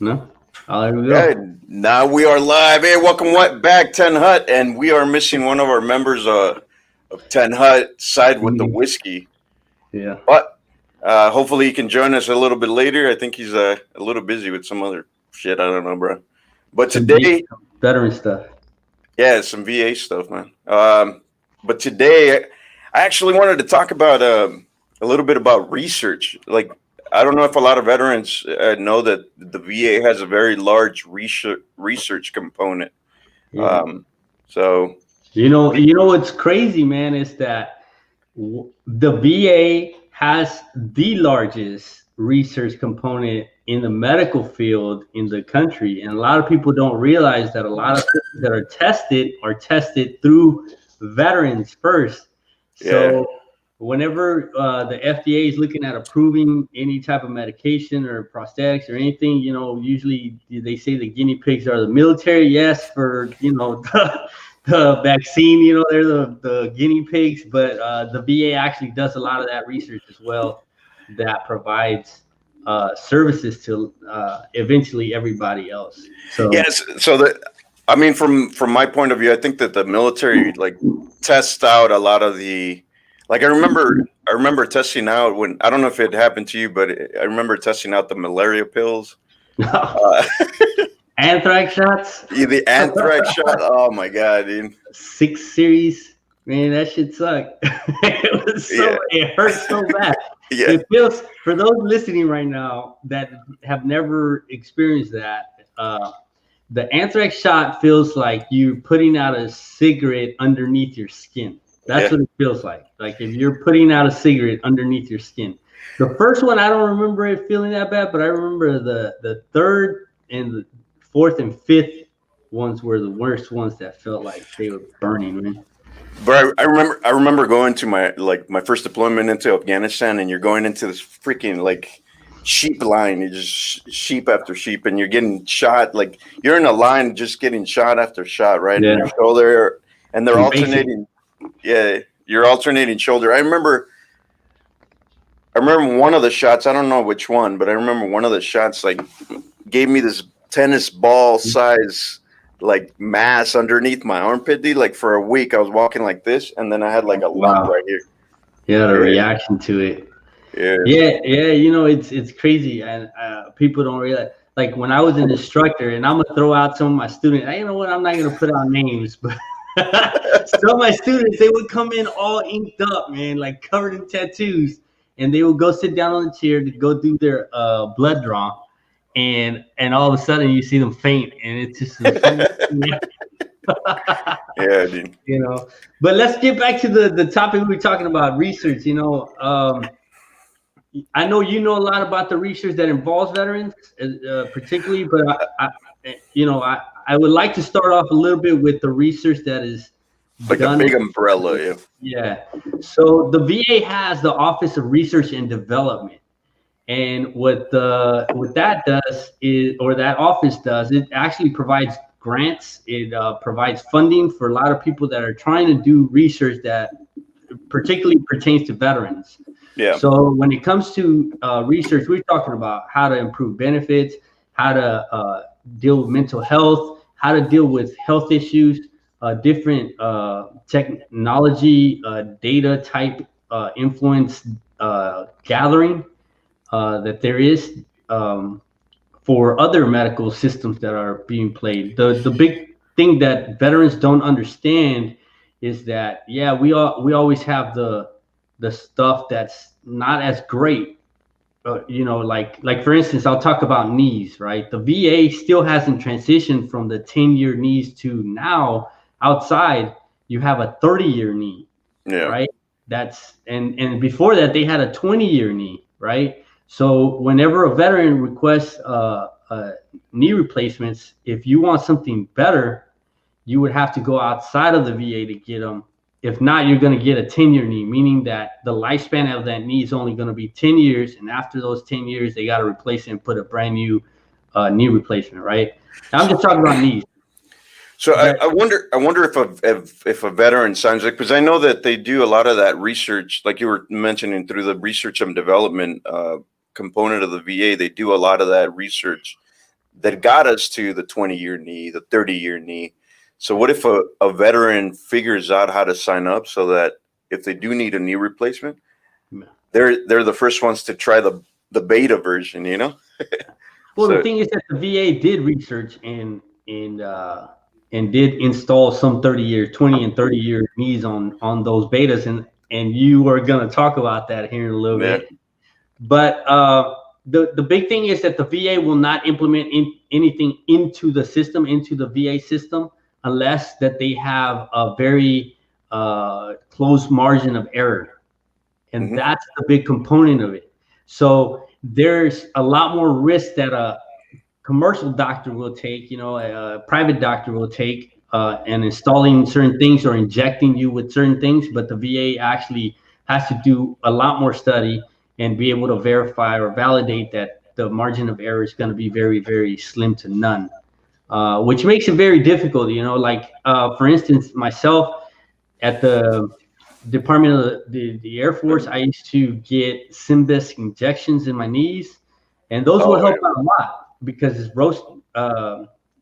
No? Oh, there we Yeah, go. now we are live. Hey, welcome back, Ten Hut, and we are missing one of our members of Ten Hut side with the Mhm. whiskey, Yeah. but hopefully he can join us a little bit later. I think he's a little busy with some other shit. I don't know, bro. But Some V today, veteran stuff. yeah, some VA stuff, man. But today, I actually wanted to talk about a little bit about research. Like, I don't know if a lot of veterans know that the VA has a very large research component. Yeah. Um, so, You know what's crazy, man, is that the VA has the largest research component in the medical field in the country, and a lot of people don't realize that a lot of things that are tested through veterans first. yeah, So whenever the FDA is looking at approving any type of medication or prosthetics or anything, usually they say the guinea pigs are the military. Yes, for the vaccine, they're the guinea pigs, but the VA actually does a lot of that research as well that provides services to eventually everybody else. So, yes. So that I mean, from my point of view, I think that the military like tests out a lot of the like. I remember testing out when I don't know if it happened to you, but I remember testing out the malaria pills. Uh, anthrax shots, the anthrax shot. Oh my god, dude. 6 series, man, that shit sucked. Yeah, It hurt so bad. yeah, It feels, for those listening right now that have never experienced that, the anthrax shot feels like you putting out a cigarette underneath your skin. That's yeah. what it feels like. Like if you're putting out a cigarette underneath your skin. The first one, I don't remember it feeling that bad, but I remember the third and the fourth and fifth ones were the worst ones that felt like they were burning, man. But I remember going to my first deployment into Afghanistan, and you're going into this freaking like sheep line. You just sheep after sheep, and you're getting shot. Like you're in a line, just getting shot after shot, right in Yeah, your shoulder, and they're some basic. alternating. Yeah, you're alternating shoulder. I remember one of the shots. I don't know which one, but I remember one of the shots like gave me this tennis ball size like mass underneath my armpit. Dude. Like for a week, I was walking like this, and then I had like a lump Wow. right here. Yeah, the Yeah, reaction to it. yeah, Yeah, yeah, it's crazy, and people don't realize. Like when I was an instructor, and I'm gonna throw out some of my students. You know what? I'm not gonna put out names, but some of my students, they would come in all inked up, man, like covered in tattoos, and they would go sit down on the chair to go do their blood draw, and all of a sudden you see them faint, and it's just the funniest thing. yeah, dude. But let's get back to the topic we were talking about, research. I know you know a lot about the research that involves veterans, particularly, but I would like to start off a little bit with the research that is Like a done. big umbrella. Yeah, Yeah. So the VA has the Office of Research and Development, and what that does is, or that office does, it actually provides grants. It provides funding for a lot of people that are trying to do research that particularly pertains to veterans. yeah, So when it comes to research, we're talking about how to improve benefits, how to deal with mental health, how to deal with health issues, different technology, data type influence gathering that there is for other medical systems that are being played. The big thing that veterans don't understand is that, yeah, we always have the stuff that's not as great. Like for instance, I'll talk about knees, right? The VA still hasn't transitioned from the 10-year knees to now outside you have a 30-year knee, yeah, right? That's and before that they had a 20-year knee, right? So whenever a veteran requests knee replacements, if you want something better, you would have to go outside of the VA to get them. If not, you're going to get a 10-year knee, meaning that the lifespan of that knee is only going to be 10 years. And after those 10 years, they got to replace it and put a brand new knee replacement, right? Now, I'm just talking about knees. So I, But I wonder, I wonder if a veteran signs like because I know that they do a lot of that research, like you were mentioning through the research and development component of the VA. They do a lot of that research. that got us to the 20-year knee, the 30-year knee. So what if a veteran figures out how to sign up so that if they do need a knee replacement, they're the first ones to try the beta version, you know? Well, the So thing is that the VA did research and did install some 20 and 30-year knees on those betas, and you are going to talk about that here in a little yeah. bit. But the big thing is that the VA will not implement anything into the system, into the VA system, unless that they have a very close margin of error. And that's the big component of it. So there's a lot more risk that a commercial doctor will take, a private doctor will take, and installing certain things or injecting you with certain things. But the VA actually has to do a lot more study and be able to verify or validate that the margin of error is going to be very, very slim to none, which makes it very difficult. Like for instance, myself at the Department of the Air Force, I used to get Symbis injections in my knees, and those will help out a lot because it's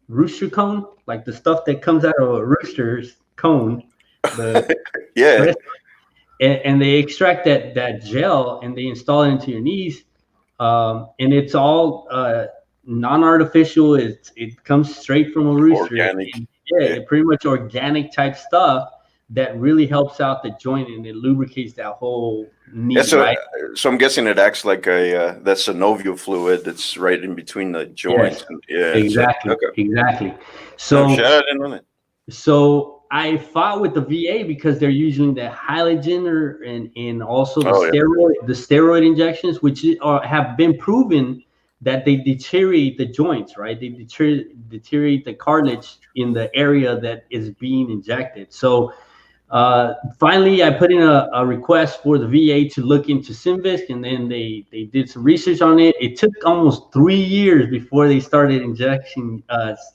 rooster cone, like the stuff that comes out of a rooster's cone. Yeah. And they extract that gel and they install it into your knees, and it's all non-artificial. It comes straight from a rooster. Organic. Yeah, pretty much organic type stuff that really helps out the joint and it lubricates that whole knee. Yeah, right? So I'm guessing it acts like that synovial fluid that's right in between the joints. Yes, exactly. Exactly. So I didn't know that. So I fought with the VA because they're using the halogen and also the steroid injections, which have been proven that they deteriorate the joints, right? They deteriorate the cartilage in the area that is being injected. So finally, I put in a request for the VA to look into Symvisc, and then they did some research on it. It took almost 3 years before they started injecting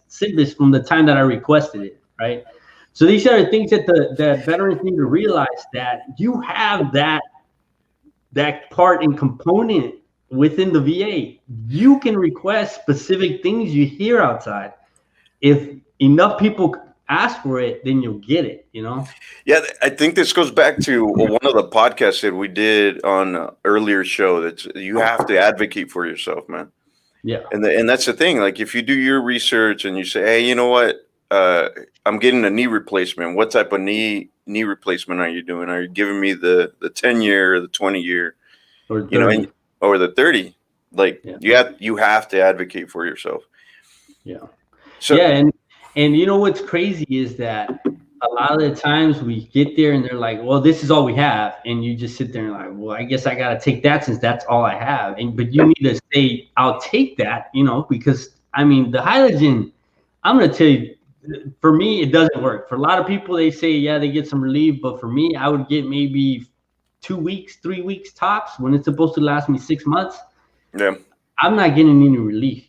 Symvisc from the time that I requested it, right? So these are the things that that veterans need to realize, that you have that part and component within the VA. You can request specific things you hear outside. If enough people ask for it, then you'll get it, Yeah, I think this goes back to one of the podcasts that we did on an earlier show, that you have to advocate for yourself, man. Yeah. And that's the thing. Like, if you do your research and you say, hey, you know what, I'm getting a knee replacement. What type of knee replacement are you doing? Are you giving me the 10-year or the 20-year, or 30? Or the 30? Like, you have to advocate for yourself. Yeah. So And you know what's crazy is that a lot of the times we get there and they're like, well, this is all we have. And you just sit there and like, well, I guess I got to take that since that's all I have. But you need to say, I'll take that, because I mean, the halogen, I'm going to tell you, for me, it doesn't work. For a lot of people, they say, yeah, they get some relief. But for me, I would get maybe 2 weeks, 3 weeks tops when it's supposed to last me 6 months. Yeah. I'm not getting any relief,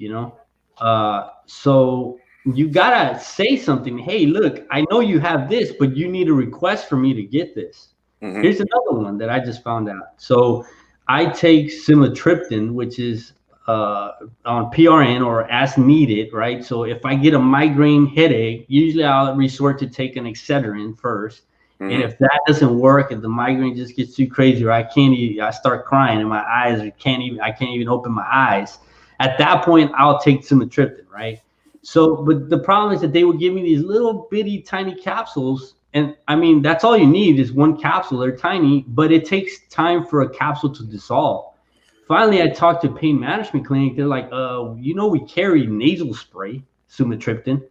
so you gotta say something. Hey, look, I know you have this, but you need a request for me to get this. Mm-hmm. Here's another one that I just found out. So I take Sumatriptan, which is on PRN or as needed, right? So if I get a migraine headache, usually I'll resort to take an Excedrin first. Mm-hmm. And if that doesn't work, if the migraine just gets too crazy, or I start crying and my eyes I can't even open my eyes. At that point, I'll take Sumatriptan, right? So, but the problem is that they would give me these little bitty tiny capsules. And I mean, that's all you need is one capsule. They're tiny, but it takes time for a capsule to dissolve. Finally, I talked to a pain management clinic. They're like, we carry nasal spray, Sumatriptan,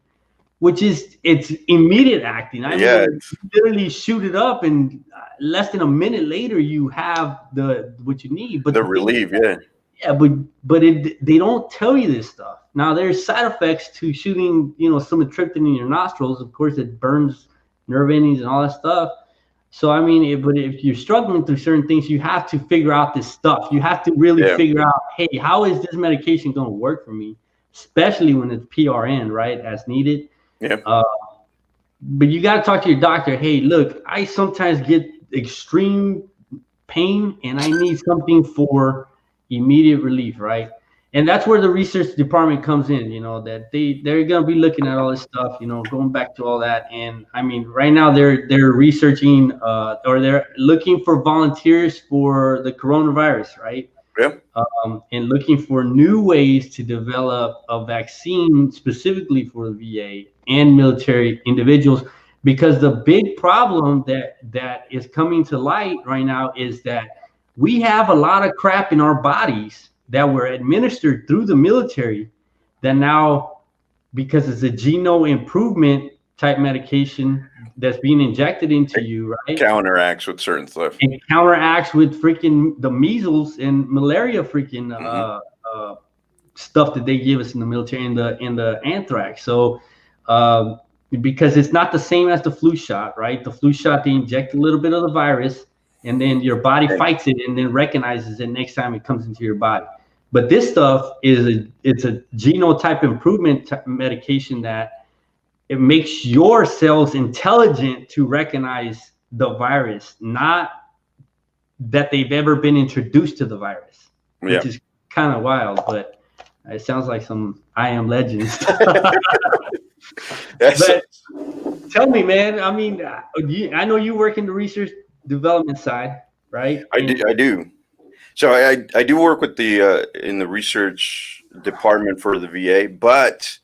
which it's immediate acting. I mean, you literally shoot it up and less than a minute later, you have what you need. But the relief, Yeah, but they don't tell you this stuff. Now, there's side effects to shooting, Sumatriptan in your nostrils. Of course, it burns nerve endings and all that stuff. So, I mean, but if you're struggling through certain things, you have to figure out this stuff. You have to really figure out, hey, how is this medication going to work for me, especially when it's PRN, right, as needed. Yeah. But you got to talk to your doctor. Hey, look, I sometimes get extreme pain, and I need something for immediate relief, right? and that's where the research department comes in, that they're going to be looking at all this stuff, going back to all that. And I mean, right now they're researching, or they're looking for volunteers for the coronavirus, right? Yeah. And looking for new ways to develop a vaccine specifically for the VA and military individuals, because the big problem that is coming to light right now is that we have a lot of crap in our bodies that were administered through the military that now, because it's a genome improvement type medication that's being injected into It you, right? counteracts with certain stuff. It counteracts with freaking the measles and malaria freaking stuff that they give us in the military, in the anthrax. So because it's not the same as the flu shot, right? The flu shot, they inject a little bit of the virus, and then your body And fights it and then recognizes it next time it comes into your body. But this stuff it's a genotype improvement medication that it makes your cells intelligent to recognize the virus, not that they've ever been introduced to the virus, yeah, which is kind of wild, but it sounds like some I Am Legends. that's But tell me, man, I mean, I know you work in the research development side, right? I do. I do. So I do work with the in the research department for the VA, but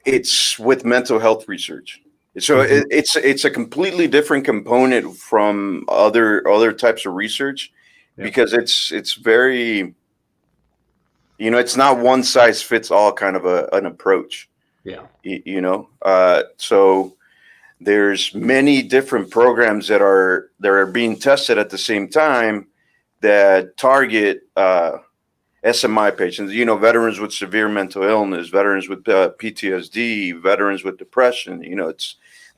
it's with mental health research. So Mhm. it's a completely different component from other types of research, Yeah. because it's very, it's not one size fits all kind of an approach. Yeah. So there's many different programs that are being tested at the same time that target SMI patients, veterans with severe mental illness, veterans with PTSD, veterans with depression.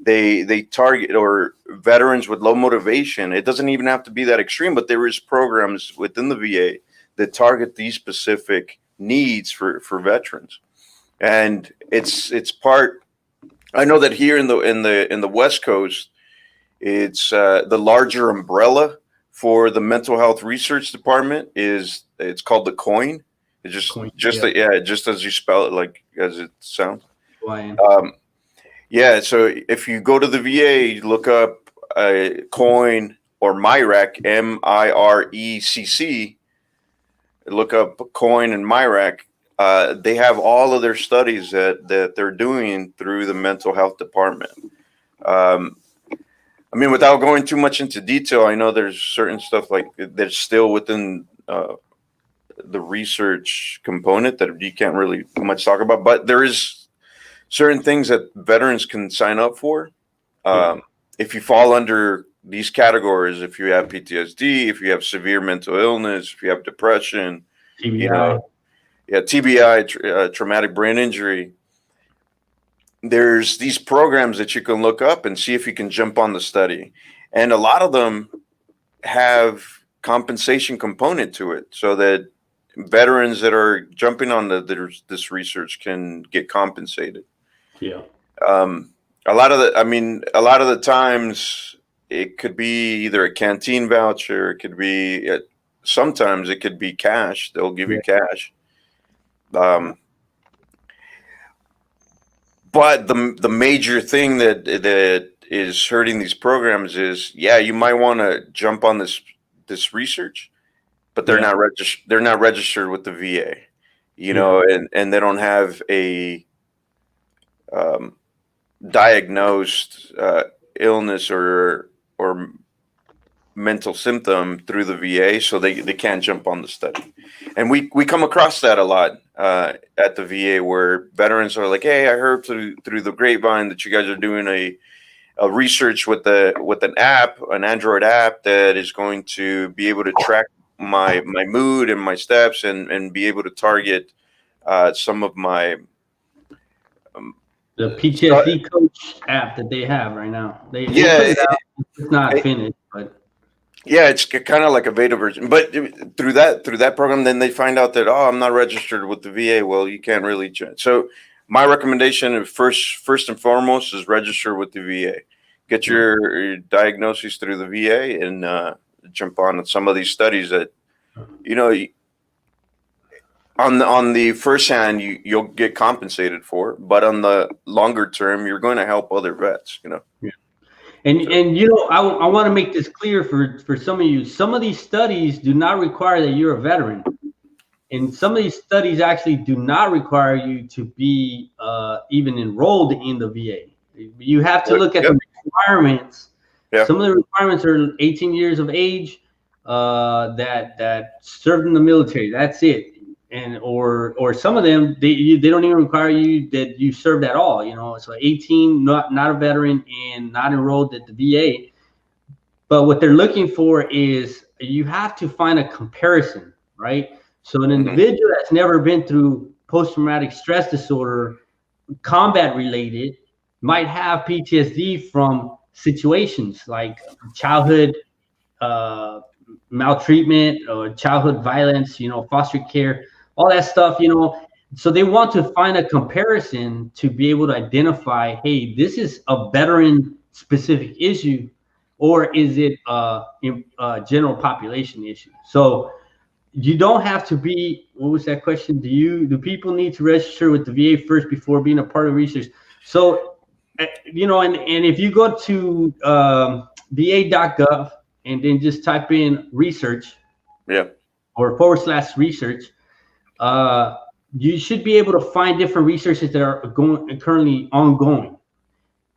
They target, or veterans with low motivation. It doesn't even have to be that extreme, but there is programs within the VA that target these specific needs for veterans, and it's part. I know that here in the West Coast, it's the larger umbrella for the mental health research department it's called the COIN. It's Coin. just Yeah. yeah, just as you spell it, like as it sounds. Lion. Um, yeah, so if you go to the VA, you look up COIN or MIRAC, MIRECC. Look up COIN and MIRAC. They have all of their studies that they're doing through the mental health department. Um, I mean, without going too much into detail, I know there's certain stuff like that's still within the research component that you can't really much talk about, but there is certain things that veterans can sign up for. Yeah. If you fall under these categories, if you have PTSD, if you have severe mental illness, if you have depression, you TBI. know, yeah, TBI, traumatic brain injury, there's these programs that you can look up and see if you can jump on the study. And a lot of them have compensation component to it, so that veterans that are jumping on this research can get compensated. Yeah. Um, a lot of the times it could be either a canteen voucher, it could be, sometimes it could be cash. They'll give you Yeah. cash. Um, but the major thing that is hurting these programs is, yeah, you might want to jump on this research, but they're Yeah. not registered. They're not registered with the VA, Yeah. and they don't have a um, diagnosed illness or mental symptom through the VA, so they can't jump on the study. And we come across that a lot at the VA, where veterans are like, "Hey, I heard through the grapevine that you guys are doing a research with an app, an Android app that is going to be able to track my mood and my steps, and be able to target some of my um, The so, PTSD coach app that they have right now. They put yeah. it out. It's not finished, but Yeah, it's kind of like a beta version, but through that program, then they find out that, oh, I'm not registered with the VA. Well, you can't really join. So my recommendation is first and foremost is register with the VA. Get yeah. your diagnoses through the VA, and jump on some of these studies that, you know on the first hand, you'll get compensated for, but on the longer term, you're going to help other vets. Yeah. And you know, I want to make this clear for some of you. Some of these studies do not require that you're a veteran, and some of these studies actually do not require you to be even enrolled in the VA. You have to look at the requirements. Yeah. Some of the requirements are 18 years of age, that served in the military. That's it. And or some of them they don't even require you that you served at all. You know, so 18, not a veteran and not enrolled at the VA. But what they're looking for is you have to find a comparison, right? So an individual that's never been through post-traumatic stress disorder, combat related, might have PTSD from situations like childhood maltreatment or childhood violence, you know, foster care, all that stuff, you know. So they want to find a comparison to be able to identify, hey, this is a veteran specific issue, or is it a general population issue? So you don't have to be, what was that question? Do people need to register with the VA first before being a part of research? So, you know, and if you go to va.gov and then just type in research, or /research, you should be able to find different researches that are currently ongoing.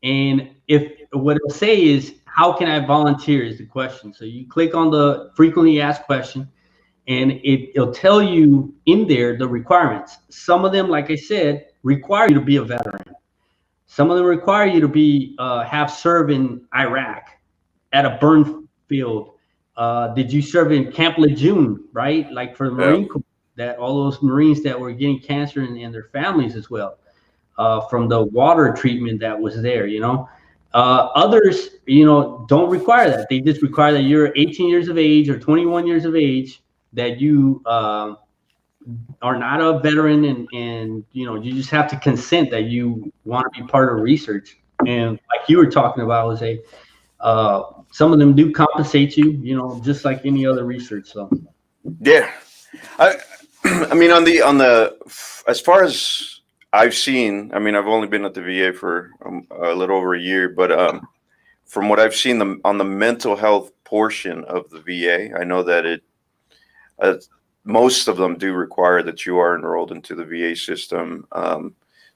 And if what it'll say is, how can I volunteer is the question. So you click on the frequently asked question, and it'll tell you in there the requirements. Some of them, like I said, require you to be a veteran. Some of them require you to be have served in Iraq at a burn field. Did you serve in Camp Lejeune, right? Like for the Marine Corps, that all those Marines that were getting cancer and their families as well, from the water treatment that was there, you know. Others, you know, don't require that. They just require that you're 18 years of age or 21 years of age, that you are not a veteran, and you know, you just have to consent that you want to be part of research. And like you were talking about, Jose, some of them do compensate you, you know, just like any other research. So yeah, I mean, on the as far as I've seen, I mean, I've only been at the VA for a little over a year, but from what I've seen, on the mental health portion of the VA, I know that most of them do require that you are enrolled into the VA system,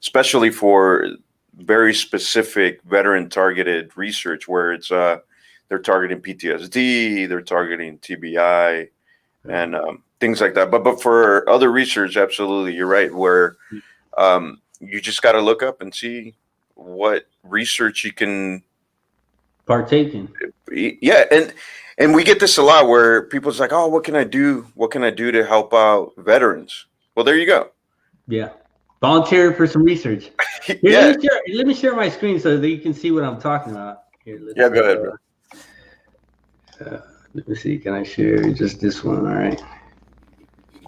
especially for very specific veteran targeted research where it's they're targeting PTSD, they're targeting TBI, and things like that. But for other research, absolutely, you're right, where you just got to look up and see what research you can partake in. Yeah, and we get this a lot where people's like, oh, what can I do? What can I do to help out veterans? Well, there you go. Yeah. Volunteer for some research. Here, yeah. Let me share my screen so that you can see what I'm talking about. Here, go ahead, bro. Let me see. Can I share just this one? All right.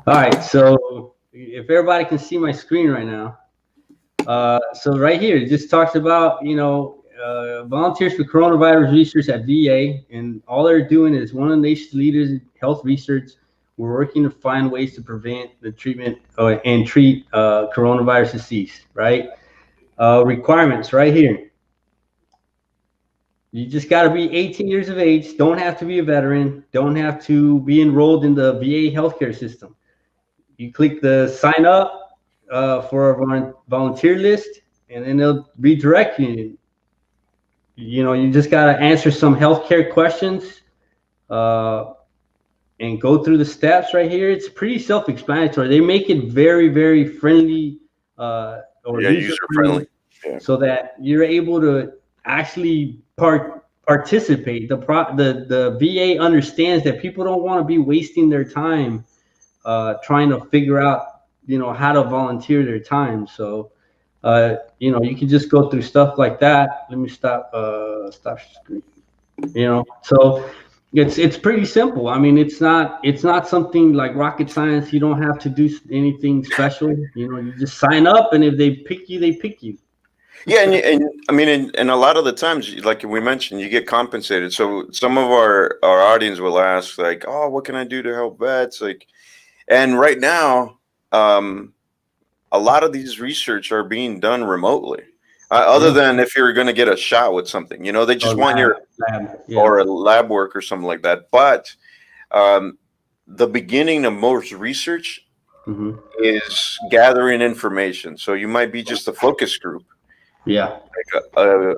All right. So if everybody can see my screen right now. So right here, it just talks about, you know, volunteers for coronavirus research at VA, and all they're doing is one of the nation's leaders in health research. We're working to find ways to prevent the treatment and treat coronavirus disease, right? Requirements right here. You just got to be 18 years of age, don't have to be a veteran, don't have to be enrolled in the VA healthcare system. You click the sign up for a volunteer list, and then they'll redirect you. You know, you just got to answer some healthcare questions and go through the steps right here. It's pretty self-explanatory. They make it very, very friendly or user-friendly, so that you're able to actually participate. The VA understands that people don't want to be wasting their time trying to figure out, you know, how to volunteer their time. So you know, you can just go through stuff like that. Let me stop screen. You know, so it's pretty simple. I mean, it's not something like rocket science. You don't have to do anything special. You know, you just sign up, and if they pick you, they pick you. Yeah, and I mean, and a lot of the times, like we mentioned, you get compensated. So some of our audience will ask, like, "Oh, what can I do to help vets?" Like, and right now, um, a lot of these research are being done remotely. Other Yeah. than if you're going to get a shot with something, they Oh, just want your lab. Yeah. or a lab work or something like that. But um, the beginning of most research Hmm. is gathering information. So you might be just a focus group, Yeah. like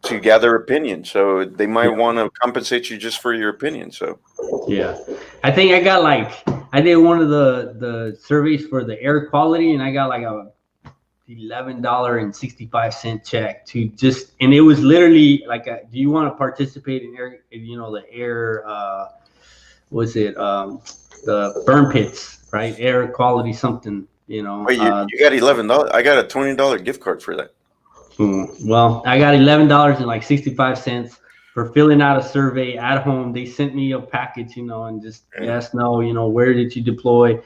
to gather opinion. So they might Yeah. want to compensate you just for your opinion. So Yeah. I think I got like I did one of the surveys for the air quality, and I got like a $11.65 check to just, and it was literally like, do you want to participate in air, the air, was it, the burn pits, right? Air quality something, wait, you got $11. I got a $20 gift card for that. Well, I got $11.65 for filling out a survey at home. They sent me a package, and just Yeah. yes, no, where did you deploy?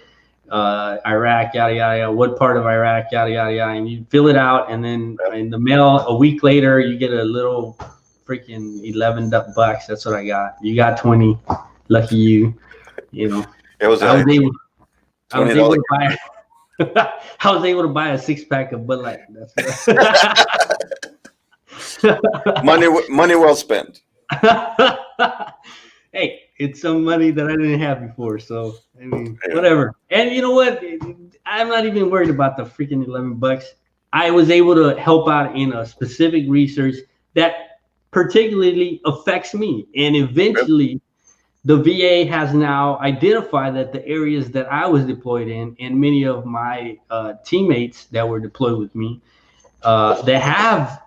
Iraq, yada yada yada. What part of Iraq, yada yada yada. And you fill it out, and then in the mail a week later, you get a little freaking $11. That's what I got. You got 20. Lucky you. It was I a was able. I was able $20. to buy. I was able to buy a 6-pack of Bud Light. That's Money well spent. Hey, it's some money that I didn't have before, so I mean, Yeah. whatever. And you know what? I'm not even worried about the freaking $11. I was able to help out in a specific research that particularly affects me, and eventually, the VA has now identified that the areas that I was deployed in, and many of my teammates that were deployed with me, that have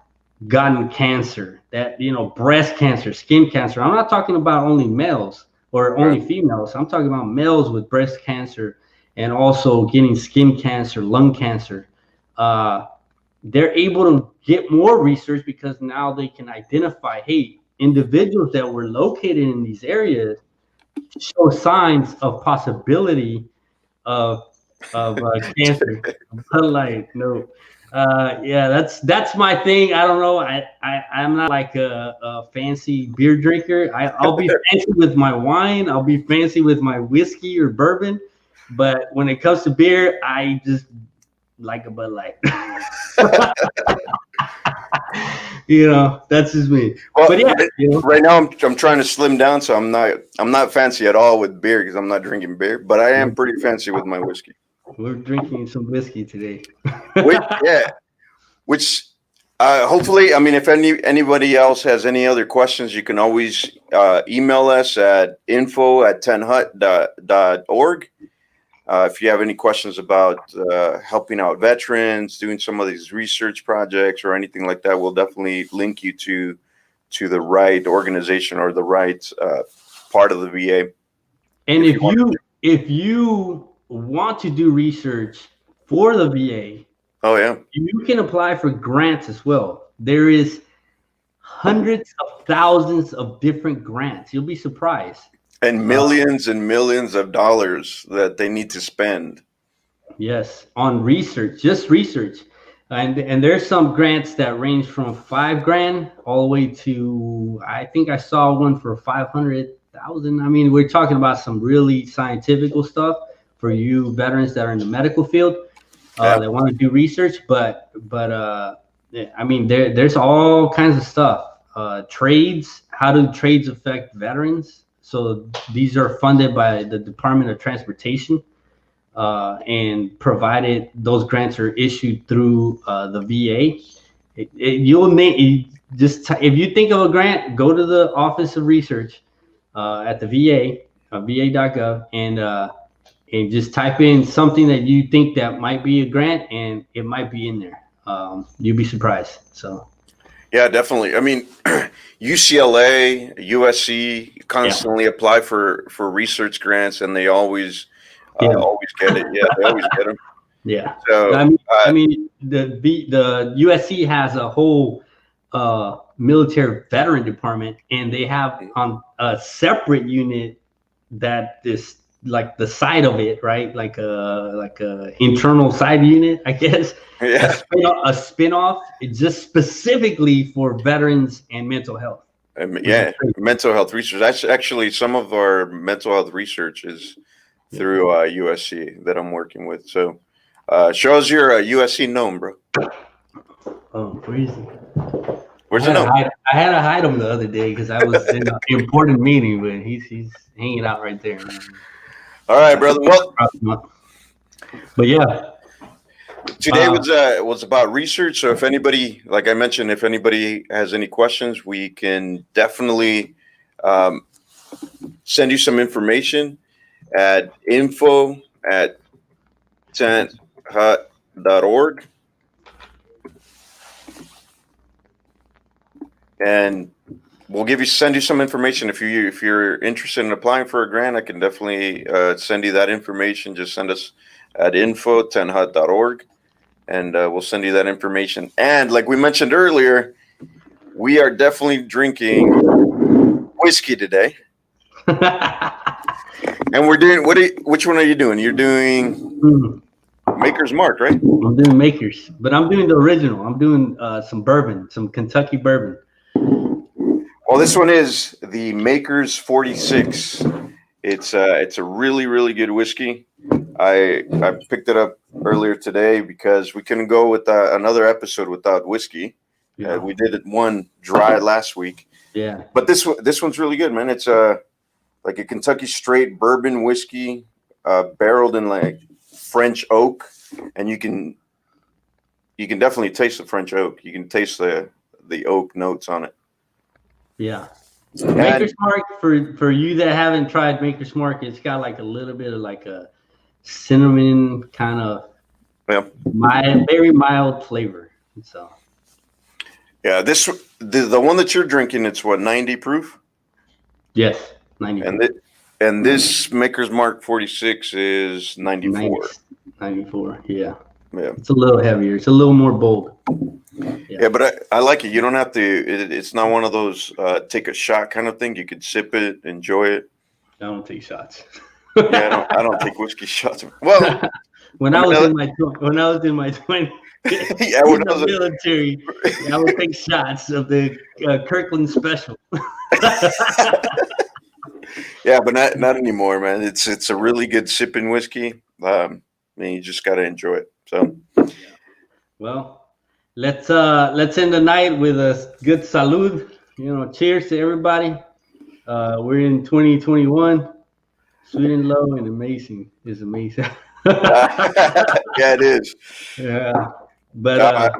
gotten cancer, that breast cancer, skin cancer. I'm not talking about only males or Right. only females. I'm talking about males with breast cancer and also getting skin cancer, lung cancer. uh, they're able to get more research because now they can identify, hey, individuals that were located in these areas show signs of possibility of cancer. But like, no, yeah, that's my thing. I don't know. I'm not like a fancy beer drinker. I'll be fancy with my wine. I'll be fancy with my whiskey or bourbon. But when it comes to beer, I just like a Bud Light. That's just me. Well, But yeah, right now I'm trying to slim down, so I'm not fancy at all with beer because I'm not drinking beer, but I am pretty fancy with my whiskey. we're drinking some whiskey today. Which yeah, which hopefully, I mean, if anybody else has any other questions, you can always email us at info@10hut.org. If you have any questions about helping out veterans, doing some of these research projects or anything like that, we'll definitely link you to the right organization or the right part of the VA. And if you want to do research for the VA, Oh yeah, you can apply for grants as well. There is hundreds of thousands of different grants. You'll be surprised. and millions of dollars that they need to spend. Yes, on research, just research. And there's some grants that range from 5 grand all the way to, I think I saw one for 500,000. I mean, we're talking about some really scientific stuff for you veterans that are in the medical field, Yeah, that want to do research. But yeah, I mean, there's all kinds of stuff. Trades, how do trades affect veterans? So these are funded by the Department of Transportation. And provided those grants are issued through the VA, you'll need just if you think of a grant, go to the Office of Research at the VA, va.gov, and just type in something that you think that might be a grant, and it might be in there. You'd be surprised. So yeah, definitely. I mean, UCLA, USC yeah, constantly apply for research grants, and they yeah, always get it. Yeah, they always get them. yeah. So I mean, the USC has a whole military veteran department, and they have on a separate unit that is like the side of it, right? Like a internal side unit, I guess. A yeah, spin-off, it's just specifically for veterans and mental health. Which is yeah, crazy. mental health research. That's actually some of our mental health research is through USC that I'm working with. So show us your USC gnome, bro. Oh, where is he? Where's the gnome? I had to hide him the other day because I was in an important meeting, but he's hanging out right there, man. All right, brother. Well, but yeah, today was about research. So if anybody, like I mentioned, if anybody has any questions, we can definitely send you some information at info@tenthut.org. And we'll send you some information if you're interested in applying for a grant. I can definitely send you that information. Just send us at info@tenthut.org, and we'll send you that information. And like we mentioned earlier, we are definitely drinking whiskey today. And we're doing which one are you doing? You're doing Maker's Mark, right? I'm doing Maker's, but I'm doing the original. I'm doing some bourbon, some Kentucky bourbon. Well, this one is the Maker's 46. It's a really, really good whiskey. I picked it up earlier today because we couldn't go with another episode without whiskey. Yeah. We did it one dry last week. Yeah. But this one's really good, man. It's like a Kentucky straight bourbon whiskey, barreled in like French oak, and you can definitely taste the French oak. You can taste the oak notes on it. Yeah. Maker's Mark, for you that haven't tried Maker's Mark, it's got like a little bit of like a cinnamon kind of very mild flavor. So yeah, the one that you're drinking, it's what, 90 proof? Yes, 90. And this Maker's Mark 46 is 94. 94, yeah. Yeah. It's a little heavier. It's a little more bold. Yeah, but I like it. You don't have to. It's not one of those take a shot kind of thing. You could sip it, enjoy it. I don't take shots. Yeah, I don't take whiskey shots. Well, when I was in my 20s, yeah, in the military, I would take shots of the Kirkland Special. Yeah, but not anymore, man. It's a really good sipping whiskey. I mean, you just got to enjoy it. So, well, let's end the night with a good salud. Cheers to everybody. We're in 2021. Sweet and low and amazing is amazing. Yeah, it is. Yeah, but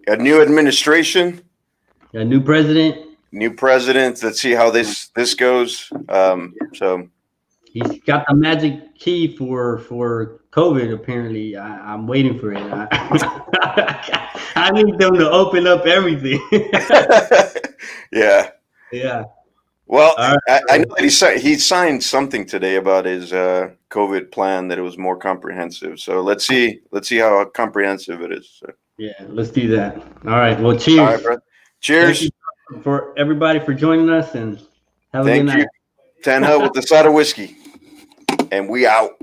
a new administration, a new president. Let's see how this goes. So he's got the magic key for COVID. Apparently, I'm waiting for it. I need them to open up everything. Yeah. Yeah. Well, right. I know that he signed something today about his COVID plan that it was more comprehensive. So let's see how comprehensive it is. So. Yeah, let's do that. All right. Well, cheers. All right, bro. Cheers. Thank you for everybody for joining us, and have a good night. Thank you. 10 Hut with the side of whiskey. And we out.